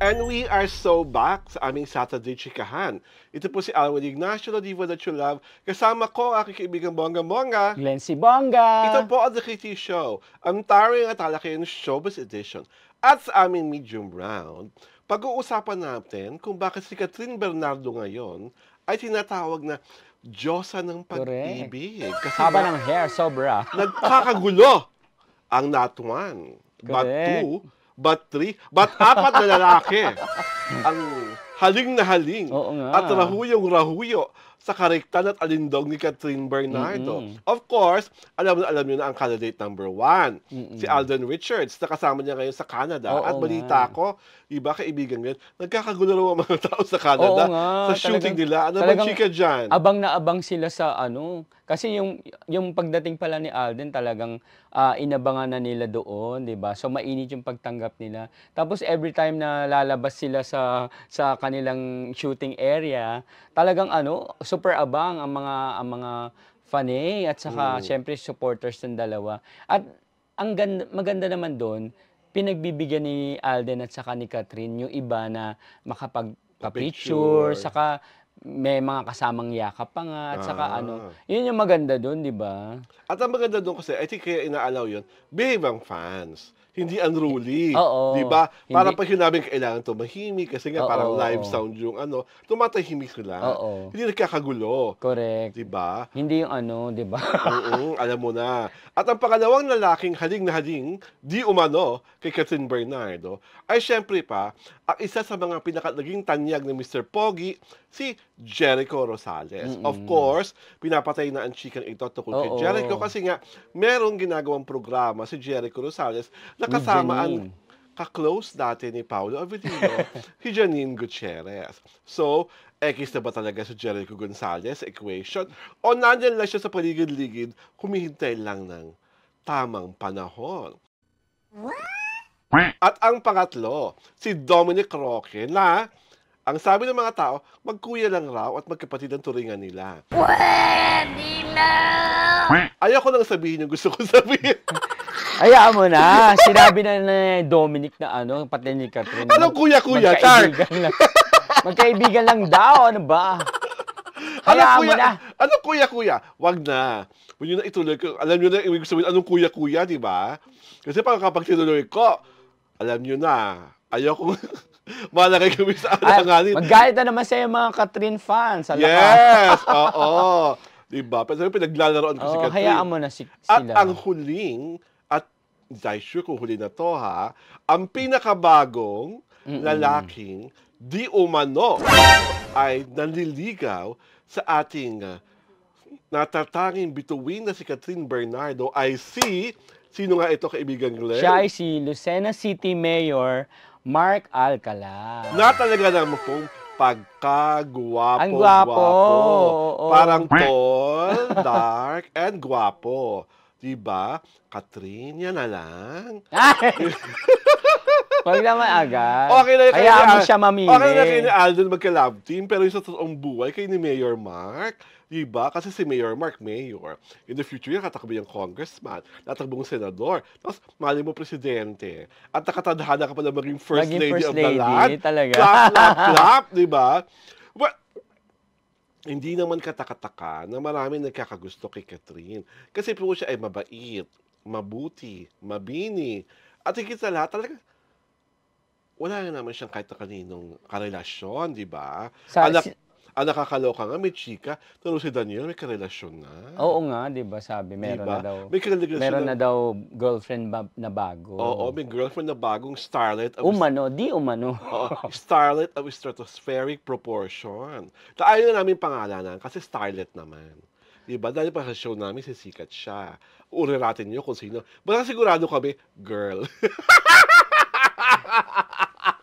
And we are so back sa aming Saturday Chikahan. Ito po si Alwin Ignacio, the diva that you love. Kasama ko, aking kaibigang Bongga-Bongga. Glenn si Bongga. Ito po ang The Kitty Show, ang taring at talakayan showbiz edition. At sa aming medium round, pag-uusapan natin kung bakit si Catherine Bernardo ngayon ay tinatawag na Diyosa ng Pag-ibig. Kasi haba ng hair, sobra. Nagkakagulo ang not one, but two, but three, but apat na lalaki. Ang haling na haling at rahuyong-rahuyo sa karektan at alindog ni Catherine Bernardo. Of course, alam niyo na ang candidate number 1, si Alden Richards, na kasama niya ngayon sa Canada. At balita ko, iba kaibigan ngayon, nagkakagulo raw ang mga tao sa Canada sa shooting nila. Ano bang chika dyan? Abang na abang sila sa kasi yung pagdating pala ni Alden talagang inabangan na nila doon, 'di ba? So mainit yung pagtanggap nila. Tapos every time na lalabas sila sa kanilang shooting area, talagang super abang ang mga fanay at saka syempre supporters ng dalawa. At ang maganda naman doon, pinagbibigyan ni Alden at saka ni Catherine yung iba na makapag-picture, saka may mga kasamang yakap pa nga, at saka yun yung maganda doon, di ba? At ang maganda doon kasi, I think kaya inaalaw yun, behave ang fans. Hindi unruly. Di ba? Para pag sinabing kailangan tumahimik, kasi nga parang live sound yung tumatahimik sila. Hindi nagkakagulo. Correct. Di ba? Hindi yung di ba? Alam mo na. At ang pangalawang lalaking haling na haling, di umano, kay Catherine Bernardo, ay syempre pa, ang isa sa mga naging tanyag ni Mr. Pogi, si Jericho Rosales. Of course, pinapatay na ang chikang ito tungkol kay Jericho kasi nga, merong ginagawang programa si Jericho Rosales na kasama ang ka-close dati ni Paolo Avellino, si Janine Gutierrez. So, X na ba talaga si Jericho Gonzalez sa equation? O nandyan lang siya sa paligid-ligid, humihintay lang ng tamang panahon? At ang pangatlo, si Dominic Roque na, ang sabi ng mga tao, magkuya lang raw at magkapatid ang turingan nila. Pwede na! Ayoko nang sabihin yung gusto ko sabihin. Hayaan mo na. Sinabi na ni Dominic na pati ni Catherine. Anong kuya-kuya, Char? Magkaibigan lang daw, ano ba? Hayaan mo na. Anong kuya-kuya? Wag na. Huwag nyo na ituloy. Alam nyo na, ibig sabihin, anong kuya-kuya, di ba? Kasi kapag tinuloy ko, alam nyo na, ayoko malagay kami sa alanganin. Magalit na naman sa'yo mga Catherine fans. Yes! Oo. Diba? Pero sabi, pinaglalaroan ko si Catherine. Hayaan mo na sila. At ang huling, at I'm sure kung huli na to ang pinakabagong lalaking di umano ay nanliligaw sa ating natatanging bituin na si Catherine Bernardo ay sino nga ito, kaibigan Glenn? Siya ay si Lucena City Mayor Mark Alcala. Na talaga naman pong pagka-guwapo. Ang gwapo. Parang tall, dark, and guwapo. Diba? Catherine, yan na lang. Huwag naman agad. Okay na hayaan mo siya mamili. Okay na kayo ni Alden magka-love team, pero yung sa totoong buhay, kayo ni Mayor Mark. Diba? Kasi si Mayor Mark, mayor. In the future, katakbo yung congressman, natakbong senador, tapos mali mo presidente. At nakatadhana ka pa na maging first lady of the land. Talaga. Clap, clap, clap, diba? But, hindi naman katakataka na maraming nagkakagusto kay Catherine. Kasi po siya ay mabait, mabuti, mabini. At higit sa lahat, talaga, wala na naman siyang kahit na kaninong karelasyon, di ba? Ang nakakaloka nga, may chika, pero si Daniel may karelasyon na. Oo nga, di ba sabi, meron diba? na daw. Meron na daw girlfriend na bago. Oo, may girlfriend na bagong starlet. Di umano. Oo, starlet of stratospheric proportion. Ayaw na namin pangalanan kasi starlet naman. Diba? Dahil pa sa show namin, sisikat siya. Uri natin nyo kung sino. Basta sigurado kami, girl.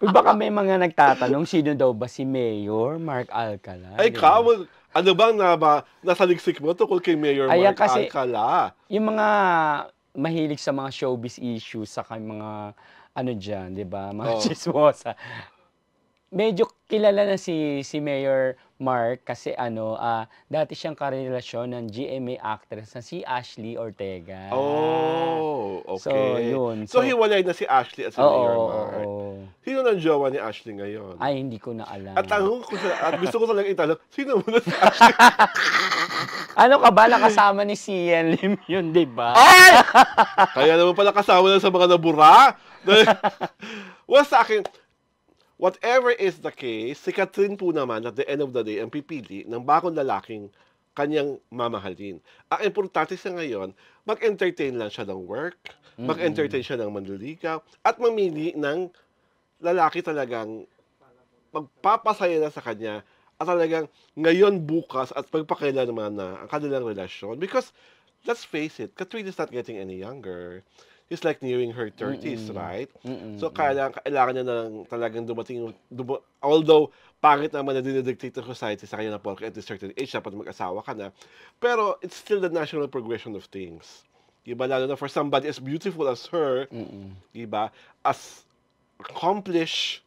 Baka may mga nagtatanong, sino daw ba si Mayor Mark Alcala? Ay, diba? Ano bang nasa liksik mo tungkol kay Mayor Mark Alcala? Yung mga mahilig sa mga showbiz issues, saka mga dyan, di ba? Mga chismosa. Medyo kilala na si Mayor Mark kasi dati siyang karelasyon ng GMA actress na si Ashley Ortega. Oh, okay. So, yun. So hiwalay na si Ashley at si Mayor Mark. Sino ng jowa ni Ashley ngayon? Ay, hindi ko na alam. At gusto ko talagang itanong, sino muna si Ashley? Ano ka ba? Nakasama ni Sian Lim yun, di ba? Ay! Kaya naman pala kasama lang sa mga nabura. Well, sa akin, whatever is the case, si Catherine po naman, at the end of the day, ang pipili ng bagong lalaking kanyang mamahalin. Ang importante sa ngayon, mag-entertain lang siya ng work, mag-entertain siya ng manliligaw, at mamili ng lalaki talagang magpapasaya na sa kanya at talagang ngayon, bukas, at pagpakailanman na ang kanilang relasyon. Because, let's face it, Catherine is not getting any younger. She's like nearing her 30s, right? So, kailangan niya na lang talagang although, pangit naman na dinidictate ng society sa kanya na porke at a certain age, dapat mag-asawa ka na. Pero, it's still the natural progression of things. Diba? Lalo na for somebody as beautiful as her, diba? As accomplished,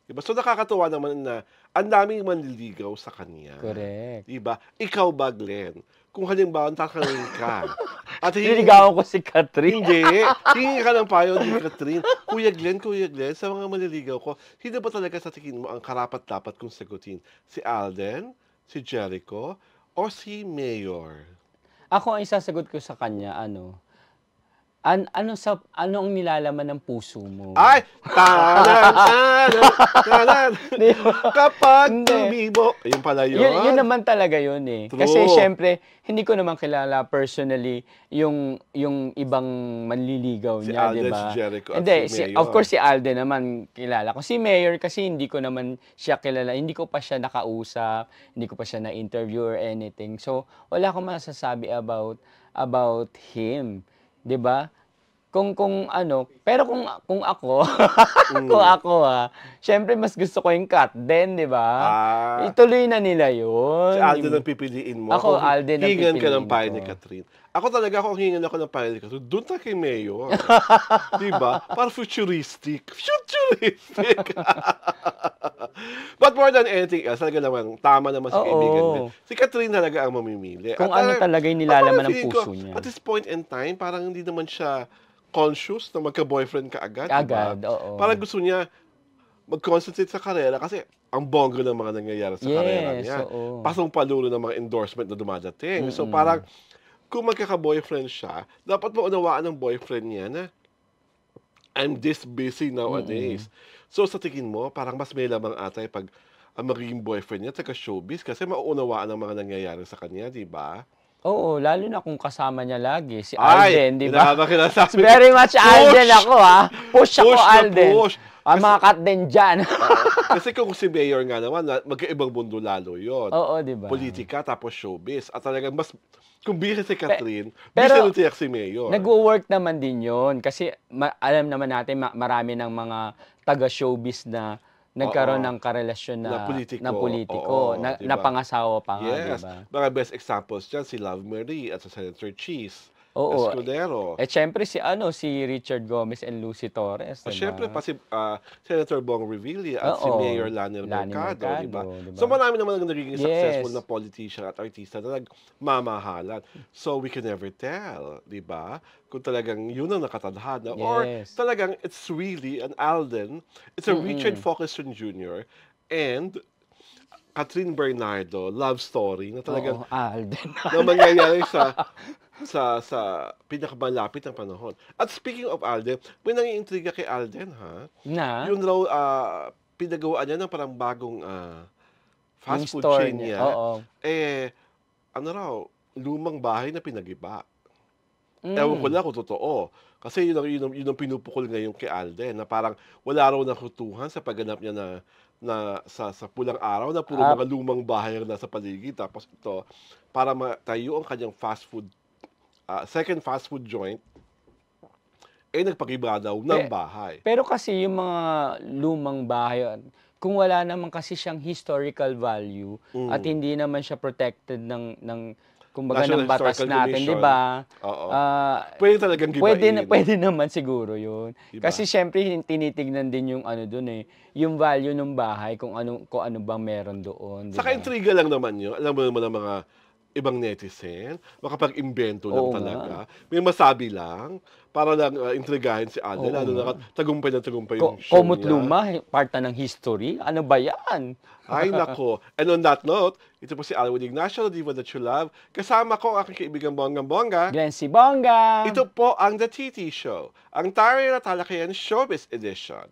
diba? So, nakakatuwa naman na ang daming manliligaw sa kanya. Correct. Diba? Ikaw ba, Glenn? Kung halimbawa, tatanungin ka. At Niligawan ko si Catherine. Hindi. Hingi ka ng payo ni Catherine. Kuya Glenn, sa mga manliligaw ko, sino ba talaga sa tingin mo ang karapat-dapat kong sagutin? Si Alden, si Jericho, o si Mayor? Ako ang isasagot ko sa kanya, ano ang nilalaman ng puso mo? Ay! Tanan! Kapag Hindi. tumibo. Ayun pala yun. Yun naman talaga yun eh. True. Kasi syempre, hindi ko naman kilala personally yung ibang manliligaw Si niya, Alden, di ba? si Jericho, at Hindi, si Mayor. of course si Alden naman kilala ko. Si Mayor kasi hindi ko naman siya kilala. Hindi ko pa siya nakausap, hindi ko pa siya na-interview or anything. So, wala akong masasabi about him. 'Di ba? Pero kung ako, syempre mas gusto ko yung cut din, 'di ba? Ituloy na nila 'yun. Si Alden ang pipiliin mo. Ako, Alden ang hingan ka ng pipiliin payo ko. ni Catherine. Ako talaga, kung hingan ako ng payo ni Catherine, doon tayo kay Mayor. Diba? Para futuristic. But more than anything else, talaga naman, tama naman si kaibigan din. Si Catherine talaga ang mamimili. Kung At ano talaga yung nilalaman ng feeling ko, puso niya. At this point in time, parang hindi naman siya conscious na magka-boyfriend ka agad. Agad, diba? oo. Parang gusto niya mag-concentrate sa karera kasi ang bongga ng mga nangyayari sa karera niya. Oo. Pasong-palulo ng mga endorsement na dumadating. So parang, kung magkaka-boyfriend siya, dapat maunawaan ng boyfriend niya na I'm this busy nowadays. So sa tingin mo, parang mas may lamang atay pag ang magiging boyfriend niya taga-showbiz kasi mauunawaan ang mga nangyayari sa kanya, di ba? Oo, lalo na kung kasama niya lagi si Alden, di ba? Ay, Very much Alden ako, ha? Push ako, Push na Alden. push. Ang mga cut din dyan. Kasi kung si Mayor nga naman, magkaibang mundo lalo yun. Oo, di ba? Politika tapos showbiz. At talagang mas, kung busy si Catherine, pero, busy rin tiyak si Mayor. Nag-work naman din yun. Kasi alam naman natin, marami ng mga taga-showbiz na nagkaroon ng karelasyon na politiko, na diba? pangasawa pa nga, Yes. diba? Mga best examples dyan, si Love Marie at si Senator Cheese. Oo. Escudero. Siyempre si Richard Gomez and Lucy Torres, diba? Siyempre pa si Senator Bong Revilla at si Mayor Lani Mercado, diba? So marami naman ang nagiging successful na politician at artista na nagmamahalan. So we can never tell, diba? Kung talagang yun ang nakatadhana or talagang it's really an Alden, it's a Richard Fulkerson Jr. and Catherine Bernardo love story na talagang Alden. na mangyayari sa pinakamalapit ng panahon. At speaking of Alden, may nangiintriga kay Alden, ha? Na? Yun raw, pinagawaan niya ng parang bagong fast food chain niya. Oo. Lumang bahay na pinagiba. Ewan ko lang kung totoo. Kasi yun ang pinupukol ngayon kay Alden, na parang wala raw nakutuhan sa pagganap niya na sa pulang araw na puro mga lumang bahay ang nasa paligid. Tapos ito, para matayo ang kanyang second fast food joint, nagpagiba daw ng bahay. Pero kasi yung mga lumang bahay, kung wala naman kasi siyang historical value at hindi naman siya protected ng kumbaga ng batas natin, di ba? Pwede talagang gibain. Pwede naman siguro yun. Diba? Kasi syempre tinitignan din yung doon yung value ng bahay, kung ano bang meron doon. Diba? Saka intriga lang naman yun. Alam mo naman ang mga ibang netizen, makapag-imbento lang Oo nga. talaga. May masabi lang, para lang intrigahin si Alden, Oo lalo nga. na tagumpay na tagumpay yung show Komot niya. luma, part na ng history? Ano ba yan? Ay, nako. And on that note, ito po si Alwin Ignacio, Diva That You Love. Kasama ko ang aking kaibigang bonggang-bongga. Glenn Sibonga! Ito po ang The TT Show, ang taray na talakayan showbiz edition.